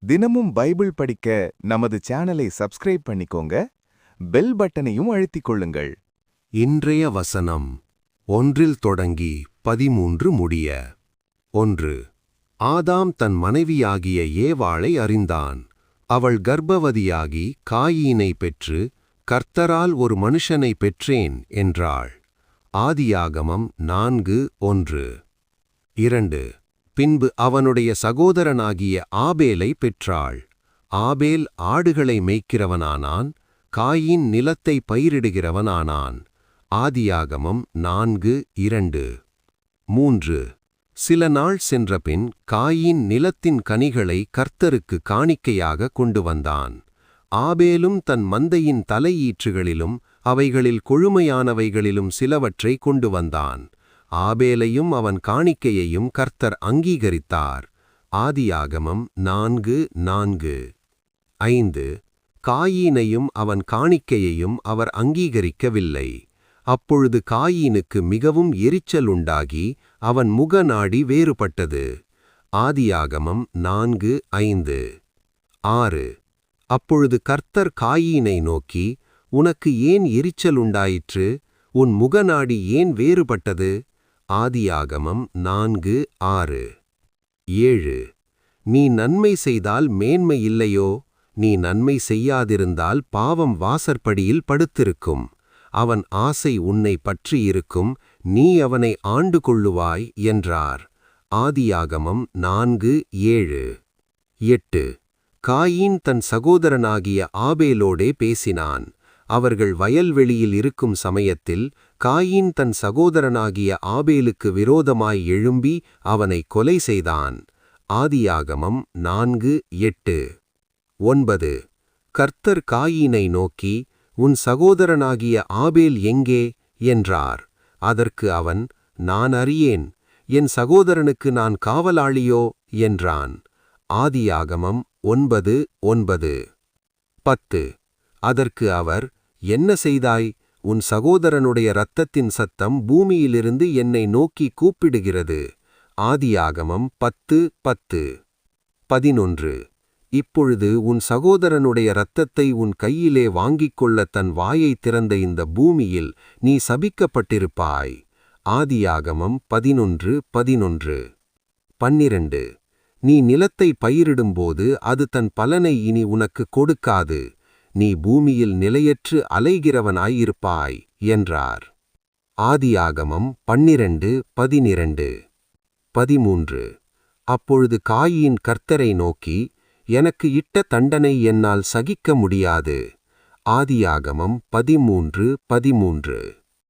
தினமும் பைபிள் படிக்க நமது சேனலை சப்ஸ்கிரைப் பண்ணிக்கோங்க, பெல் பட்டனையும் அழுத்திக் கொள்ளுங்கள். இன்றைய வசனம் 1 தொடங்கி 13 முடிய. 1. ஆதாம் தன் மனைவியாகிய ஏவாளை அறிந்தான். அவள் கர்ப்பவதியாகி காயீனை பெற்று, கர்த்தரால் ஒரு மனுஷனை பெற்றேன் என்றாள். ஆதியாகமம் 4:1. 2. பின்பு அவனுடைய சகோதரனாகிய ஆபேலை பெற்றாள். ஆபேல் ஆடுகளை மேய்க்கிறவனானான், காயீன் நிலத்தை பயிரிடுகிறவனானான். ஆதியாகமம் 4:2. 3. சில நாள் சென்றபின் காயீன் நிலத்தின் கனிகளை கர்த்தருக்கு காணிக்கையாக கொண்டு வந்தான். ஆபேலும் தன் மந்தையின் தலையீற்றுகளிலும் அவைகளில் கொழுமையானவைகளிலும் சிலவற்றை கொண்டு வந்தான். ஆபேலையும் அவன் காணிக்கையையும் கர்த்தர் அங்கீகரித்தார். ஆதியாகமம் 4:4. 5. காயீனையும் அவன் காணிக்கையையும் அவர் அங்கீகரிக்கவில்லை. அப்பொழுது காயீனுக்கு மிகவும் எரிச்சல் உண்டாகி அவன் முகநாடி வேறுபட்டது. ஆதியாகமம் 4:5. 6. அப்பொழுது கர்த்தர் காயீனை நோக்கி, உனக்கு ஏன் எரிச்சல் உண்டாயிற்று? உன் முகநாடி ஏன் வேறுபட்டது? ஆதியாகமம் 4:6. 7. நீ நன்மை செய்தால் மேன்மை இல்லையோ? நீ நன்மை செய்யாதிருந்தால் பாவம் வாசற்படியில் படுத்திருக்கும். அவன் ஆசை உன்னை பற்றியிருக்கும், நீ அவனை ஆண்டு கொள்ளுவாய் என்றார். ஆதியாகமம் 4:7. 8. காயீன் தன் சகோதரனாகிய ஆபேலோடே பேசினான். அவர்கள் வயல்வெளியில் இருக்கும் சமயத்தில் காயீன் தன் சகோதரனாகிய ஆபேலுக்கு விரோதமாய் எழும்பி அவனை கொலை செய்தான். ஆதியாகமம் 4:8. 9. கர்த்தர் காயீனை நோக்கி, உன் சகோதரனாகிய ஆபேல் எங்கே என்றார். அதற்கு அவன், நான் அறியேன், என் சகோதரனுக்கு நான் காவலாளியோ என்றான். ஆதியாகமம் 9:9. 10. அதற்கு அவர், என்ன செய்தாய்? உன் சகோதரனுடைய இரத்தத்தின் சத்தம் பூமியிலிருந்து என்னை நோக்கி கூப்பிடுகிறது. ஆதியாகமம் 10:10. 11. இப்பொழுது உன் சகோதரனுடைய இரத்தத்தை உன் கையிலே வாங்கிக் கொள்ள தன் வாயை திறந்த இந்த பூமியில் நீ சபிக்கப்பட்டிருப்பாய். ஆதியாகமம் 11:11. 12. நீ நிலத்தை பயிரிடும்போது அது தன் பலனை இனி உனக்கு கொடுக்காது. நீ பூமியில் நிலையற்று அலைகிறவனாயிருப்பாய் என்றார். ஆதியாகமம் 12:12. 13. அப்பொழுது காயீன் கர்த்தரை நோக்கி, எனக்கு இட்ட தண்டனை என்னால் சகிக்க முடியாது. ஆதியாகமம் 13:13.